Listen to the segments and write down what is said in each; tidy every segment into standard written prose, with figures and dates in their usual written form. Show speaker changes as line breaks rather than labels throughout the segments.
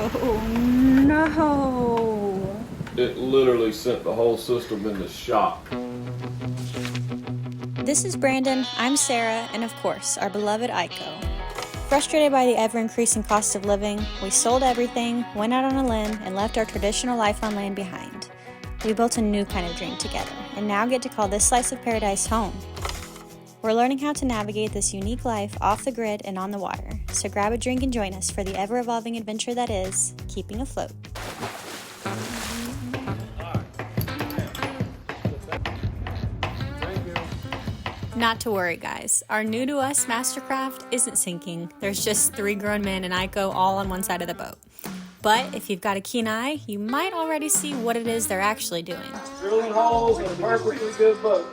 Oh no.
It literally sent the whole system into shock.
This is Brandon, I'm Sarah, and of course, our beloved Aiko. Frustrated by the ever-increasing cost of living, we sold everything, went out on a limb, and left our traditional life on land behind. We built a new kind of dream together, and now get to call this slice of paradise home. We're learning how to navigate this unique life off the grid and on the water, so grab a drink and join us for the ever-evolving adventure that is keeping afloat. Not to worry, guys. Our new to us Mastercraft isn't sinking. There's just 3 grown men and Aiko all on one side of the boat. But if you've got a keen eye, you might already see what it is they're actually doing.
Drilling holes in a perfectly good boat.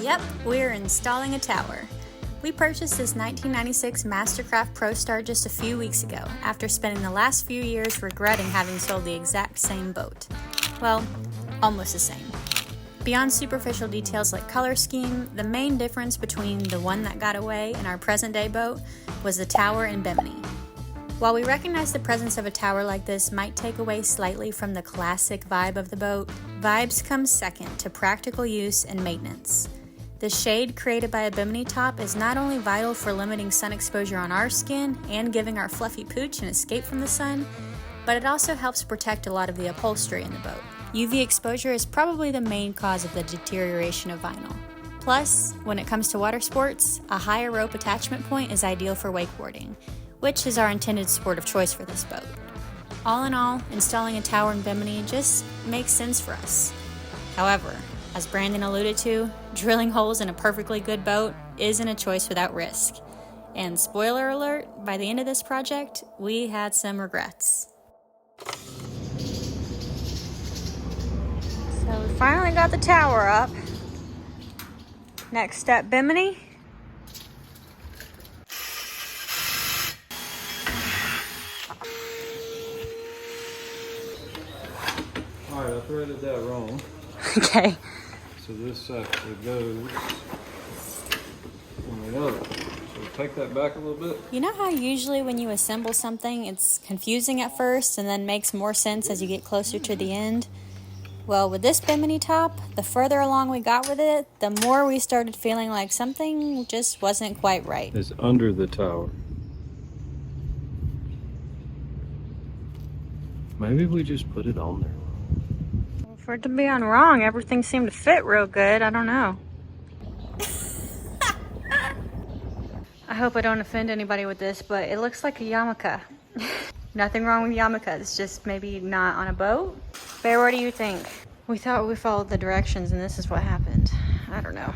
Yep, we're installing a tower. We purchased this 1996 Mastercraft Pro Star just a few weeks ago, after spending the last few years regretting having sold the exact same boat. Well, almost the same. Beyond superficial details like color scheme, the main difference between the one that got away and our present-day boat was the tower and bimini. While we recognize the presence of a tower like this might take away slightly from the classic vibe of the boat, vibes come second to practical use and maintenance. The shade created by a bimini top is not only vital for limiting sun exposure on our skin and giving our fluffy pooch an escape from the sun, but it also helps protect a lot of the upholstery in the boat. UV exposure is probably the main cause of the deterioration of vinyl. Plus, when it comes to water sports, a higher rope attachment point is ideal for wakeboarding, which is our intended sport of choice for this boat. All in all, installing a tower in bimini just makes sense for us. However, as Brandon alluded to, drilling holes in a perfectly good boat isn't a choice without risk. And spoiler alert, by the end of this project, we had some regrets. So we finally got the tower up. Next step, bimini.
Alright, I threaded that wrong.
Okay.
So this actually goes on the other. So take that back a little bit.
You know how usually when you assemble something, it's confusing at first and then makes more sense as you get closer to the end? Well, with this bimini top, the further along we got with it, the more we started feeling like something just wasn't quite right.
It's under the tower. Maybe we just put it on there.
Well, for it to be on wrong, everything seemed to fit real good. I don't know. I hope I don't offend anybody with this, but it looks like a yarmulke. Nothing wrong with yarmulke, it's just maybe not on a boat. Bear, what do you think? We thought we followed the directions and this is what happened. I don't know.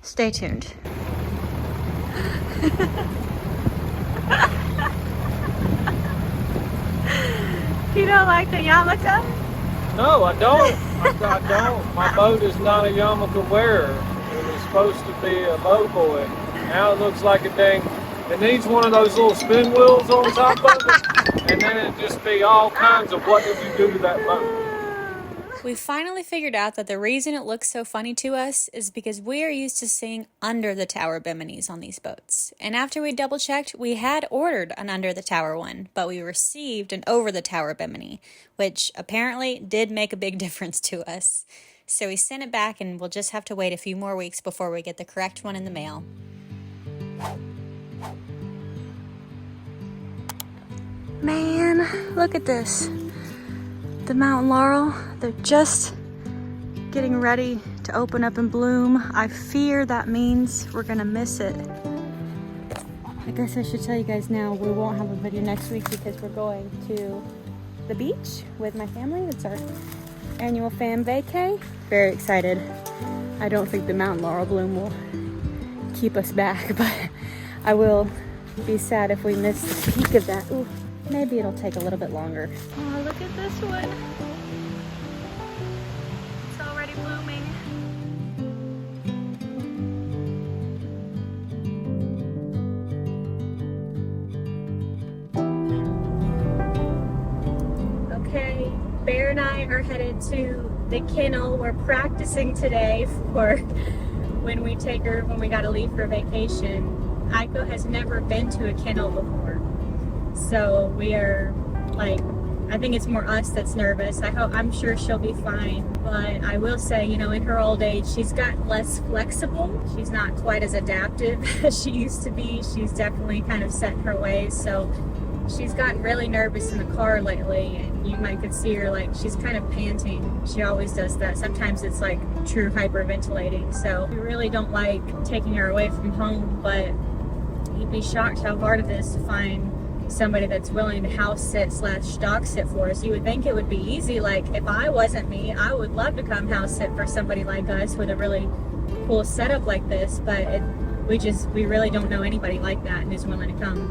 Stay tuned. You don't like the yarmulke?
No, I don't. I don't. My boat is not a yarmulke wearer. It was supposed to be a boat boy. Now it looks like a dang. It needs one of those little spin wheels on top of it, and then it'd just be all kinds of what did you do to that boat.
We finally figured out that the reason it looks so funny to us is because we are used to seeing under the tower biminis on these boats. And after we double checked, we had ordered an under the tower one, but we received an over the tower bimini, which apparently did make a big difference to us. So we sent it back and we'll just have to wait a few more weeks before we get the correct one in the mail. Man, look at this. The Mountain Laurel, they're just getting ready to open up and bloom. I fear that means we're gonna miss it. I guess I should tell you guys now, we won't have a video next week because we're going to the beach with my family. It's our annual fam vacay. Very excited. I don't think the Mountain Laurel bloom will keep us back, but I will be sad if we miss the peak of that. Ooh. Maybe it'll take a little bit longer. Oh, look at this one. It's already blooming. Okay, Bear and I are headed to the kennel. We're practicing today for when we take her, when we gotta leave for vacation. Aiko has never been to a kennel before. So we are like, I think it's more us that's nervous. I'm sure she'll be fine. But I will say, you know, in her old age, she's got less flexible. She's not quite as adaptive as she used to be. She's definitely kind of set in her ways. So she's gotten really nervous in the car lately. And you might could see her like she's kind of panting. She always does that. Sometimes it's like true hyperventilating. So we really don't like taking her away from home. But you'd be shocked how hard it is to find somebody that's willing to house sit / dog sit for us. You would think it would be easy. Like if I wasn't me, I would love to come house sit for somebody like us with a really cool setup like this, but we really don't know anybody like that who's willing to come,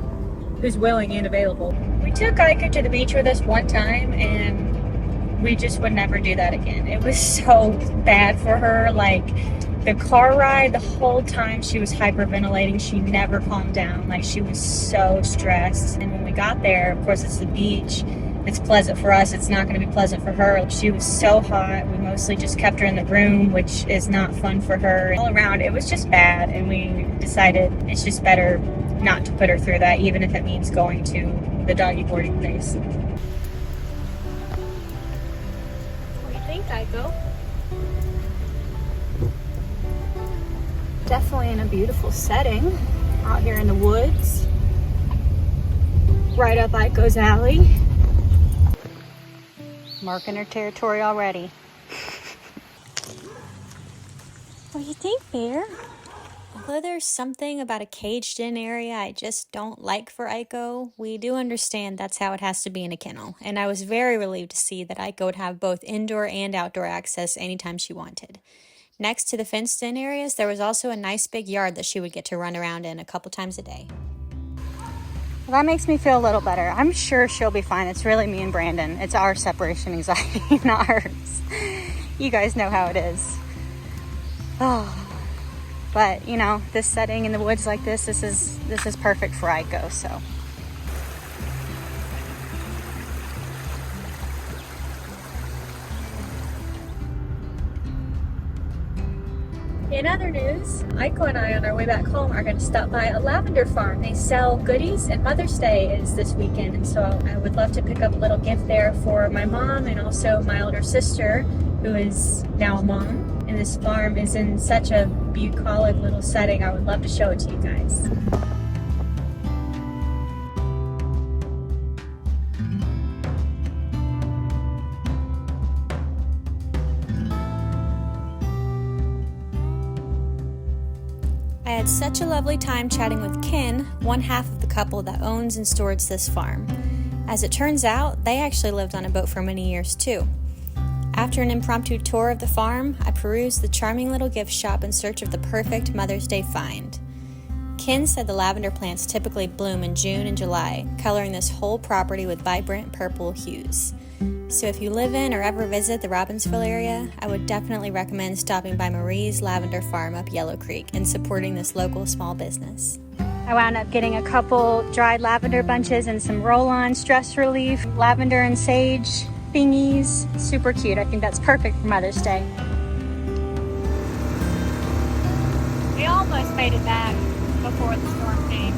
who's willing and available. We took Ica to the beach with us one time and we just would never do that again. It was so bad for her. Like the car ride, the whole time she was hyperventilating. She never calmed down. Like she was so stressed. And when we got there, of course it's the beach. It's pleasant for us. It's not going to be pleasant for her. She was so hot. We mostly just kept her in the room, which is not fun for her. All around, it was just bad. And we decided it's just better not to put her through that, even if it means going to the doggy boarding place. What do you think, Ico? Definitely in a beautiful setting out here in the woods, right up Ico's alley. Marking her territory already. What do you think, Bear? Although there's something about a caged in area I just don't like for Ico, we do understand that's how it has to be in a kennel. And I was very relieved to see that Ico would have both indoor and outdoor access anytime she wanted. Next to the fenced-in areas, there was also a nice big yard that she would get to run around in a couple times a day. Well, that makes me feel a little better. I'm sure she'll be fine. It's really me and Brandon. It's our separation anxiety, not hers. You guys know how it is. Oh, but you know, this setting in the woods like this is perfect for Ico. So. In other news, Ico and I on our way back home are going to stop by a lavender farm. They sell goodies and Mother's Day is this weekend, and so I would love to pick up a little gift there for my mom and also my older sister, who is now a mom. And this farm is in such a bucolic little setting. I would love to show it to you guys. I had such a lovely time chatting with Ken, one half of the couple that owns and stores this farm. As it turns out, they actually lived on a boat for many years too. After an impromptu tour of the farm, I perused the charming little gift shop in search of the perfect Mother's Day find. Ken said the lavender plants typically bloom in June and July, coloring this whole property with vibrant purple hues. So if you live in or ever visit the Robbinsville area, I would definitely recommend stopping by Marie's Lavender Farm up Yellow Creek and supporting this local small business. I wound up getting a couple dried lavender bunches and some roll-on stress relief, lavender and sage thingies. Super cute. I think that's perfect for Mother's Day. We almost made it back before the storm came.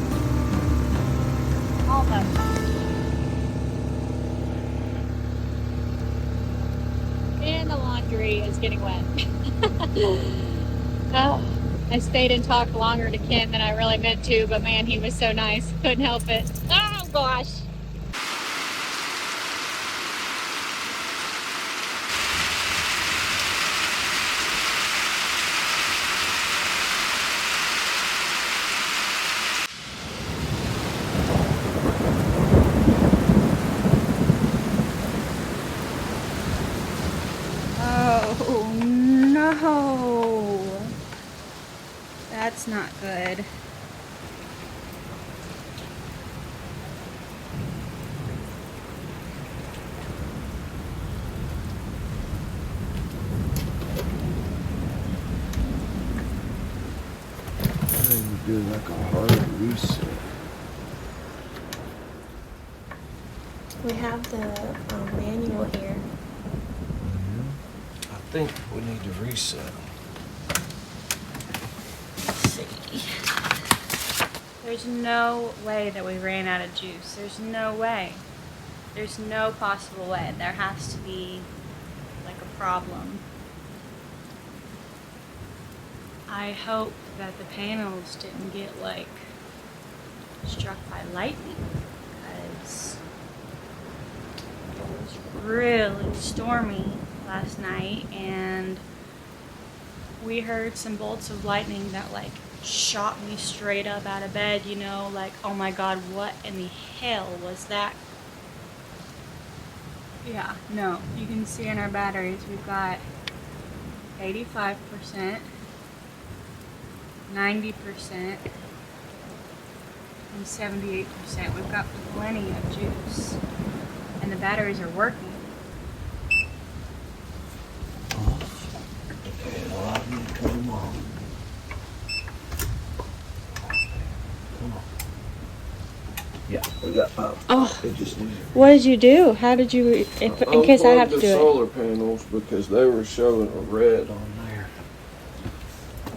Almost. And the laundry is getting wet. Oh, I stayed and talked longer to Ken than I really meant to, but man, he was so nice. Couldn't help it. Oh gosh. Oh no, that's not good.
You do like a hard reset.
We have the manual here.
I think we need to reset.
Let's see. There's no way that we ran out of juice. There's no way. There's no possible way. There has to be like a problem. I hope that the panels didn't get like struck by lightning, because it was really stormy last night and we heard some bolts of lightning that like shot me straight up out of bed, you know, like, oh my god, what in the hell was that? Yeah, no, you can see in our batteries we've got 85%, 90%, and 78%. We've got plenty of juice, and the batteries are working.
Come on. Yeah, we got power.
Oh,
It just needs
what did you do? How did you, in case I have to
the
do it?
solar panels because they were showing a red on there.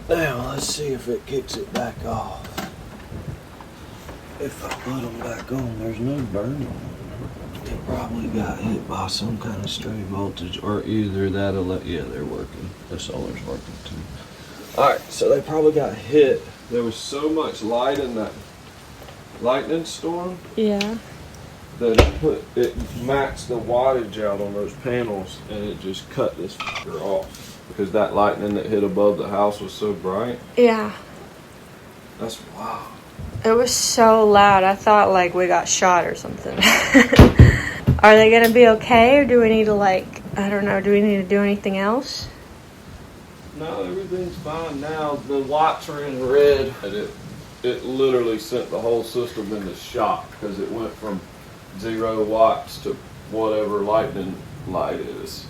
Now let's see if it kicks it back off. If I put them back on, there's no burn on them. It probably got hit by some kind of stray voltage, or either that'll let, yeah, they're working. The solar's working too. Alright, so they probably got hit. There was so much light in that lightning storm.
Yeah.
That it maxed the wattage out on those panels, and it just cut this fucker off because that lightning that hit above the house was so bright.
Yeah.
That's wow.
It was so loud. I thought like we got shot or something. Are they gonna be okay, or do we need to like, I don't know, do we need to do anything else?
No, everything's fine now. The lights are in red, and it literally sent the whole system into shock because it went from 0 watts to whatever lightning light is,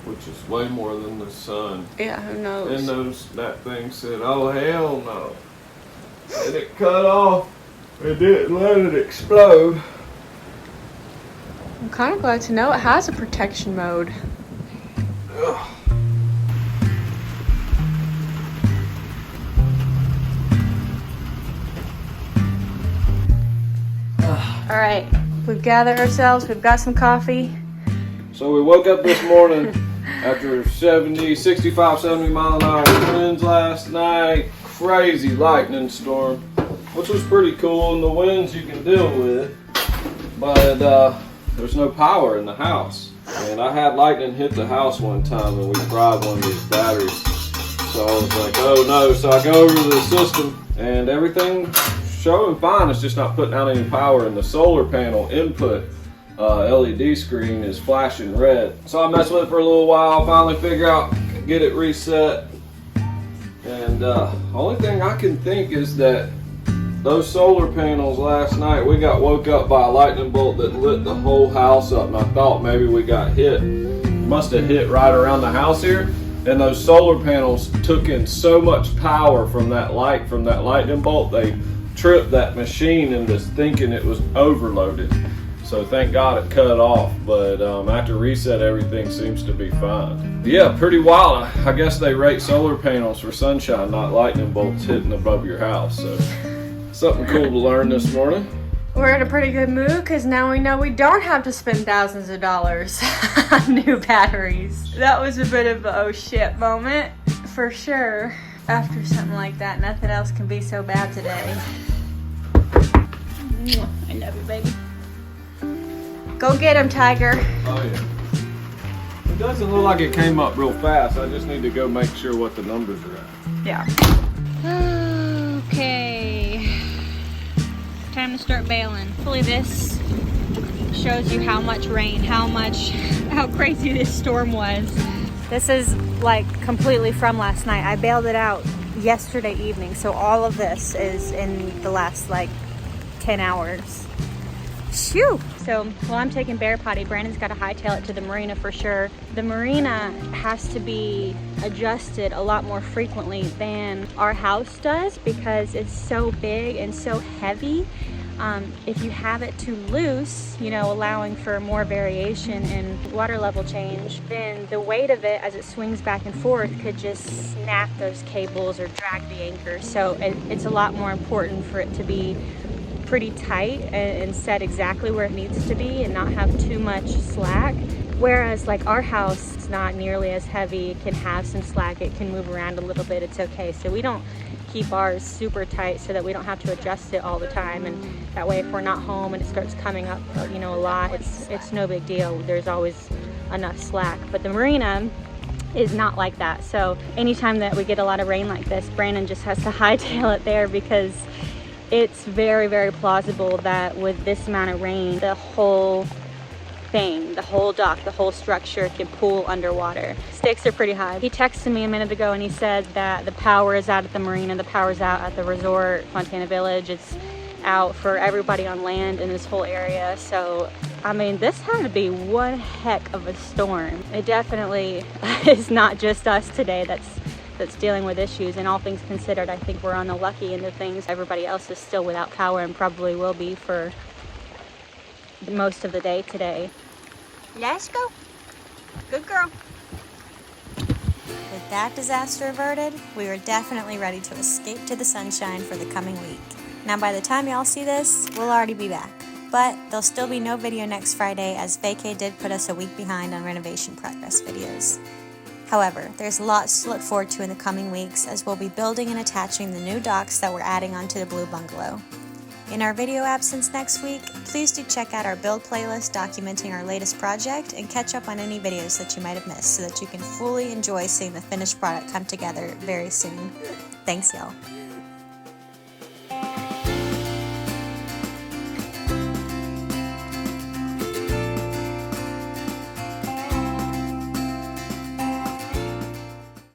which is way more than the sun.
Yeah, who knows?
And that thing said, "Oh hell no!" And it cut off. It didn't let it explode.
I'm kind of glad to know it has a protection mode.
Ugh.
All right, we've gathered ourselves. We've got some coffee.
So we woke up this morning after 65, 70 mile an hour winds last night. Crazy lightning storm, which was pretty cool, and the winds you can deal with. But there's no power in the house. And I had lightning hit the house one time, and we fried one of these batteries. So I was like, oh no. So I go over to the system, and everything's showing fine. It's just not putting out any power, and the solar panel input LED screen is flashing red. So I messed with it for a little while, finally figure out, get it reset. And only thing I can think is that those solar panels last night, we got woke up by a lightning bolt that lit the whole house up, and I thought maybe we got hit. Must have hit right around the house here, and those solar panels took in so much power from that light, from that lightning bolt, they tripped that machine into thinking it was overloaded. So thank God it cut off, but after reset, everything seems to be fine. Yeah, pretty wild. I guess they rate solar panels for sunshine, not lightning bolts hitting above your house. So something cool to learn this morning.
We're in a pretty good mood because now we know we don't have to spend thousands of dollars on new batteries. That was a bit of a oh shit moment, for sure. After something like that, nothing else can be so bad today. I love you, baby. Go get him, Tiger.
Oh yeah. It doesn't look like it came up real fast. I just need to go make sure what the numbers are at.
Yeah. Okay. Time to start bailing. Hopefully this shows you how much rain, how crazy this storm was. This is like completely from last night. I bailed it out yesterday evening, so all of this is in the last like 10 hours. Shoo! So while I'm taking bear potty, Brandon's got to hightail it to the Marina for sure. The Marina has to be adjusted a lot more frequently than our house does because it's so big and so heavy. If you have it too loose, you know, allowing for more variation in water level change, then the weight of it as it swings back and forth could just snap those cables or drag the anchor. So it's a lot more important for it to be pretty tight and set exactly where it needs to be and not have too much slack. Whereas like our house, it's not nearly as heavy, it can have some slack, it can move around a little bit, it's okay. So we don't keep ours super tight so that we don't have to adjust it all the time, and that way if we're not home and it starts coming up, you know, a lot, it's no big deal. There's always enough slack. But the Marina is not like that. So anytime that we get a lot of rain like this, Brandon just has to hightail it there, because it's very, very plausible that with this amount of rain, the whole thing, the whole dock, the whole structure can pool underwater. Stakes are pretty high. He texted me a minute ago and he said that the power is out at the Marina, the power's out at the resort, Fontana Village. It's out for everybody on land in this whole area. So, I mean, this had to be one heck of a storm. It definitely is not just us today that's dealing with issues, and all things considered, I think we're on the lucky end of things. Everybody else is still without power and probably will be for most of the day today. Let's go. Good girl.
With that disaster averted, we were definitely ready to escape to the sunshine for the coming week. Now by the time y'all see this, we'll already be back. But there'll still be no video next Friday, as vacay did put us a week behind on renovation progress videos. However, there's lots to look forward to in the coming weeks, as we'll be building and attaching the new docks that we're adding onto the Blue Bungalow. In our video absence next week, please do check out our build playlist documenting our latest project and catch up on any videos that you might have missed so that you can fully enjoy seeing the finished product come together very soon. Thanks, y'all.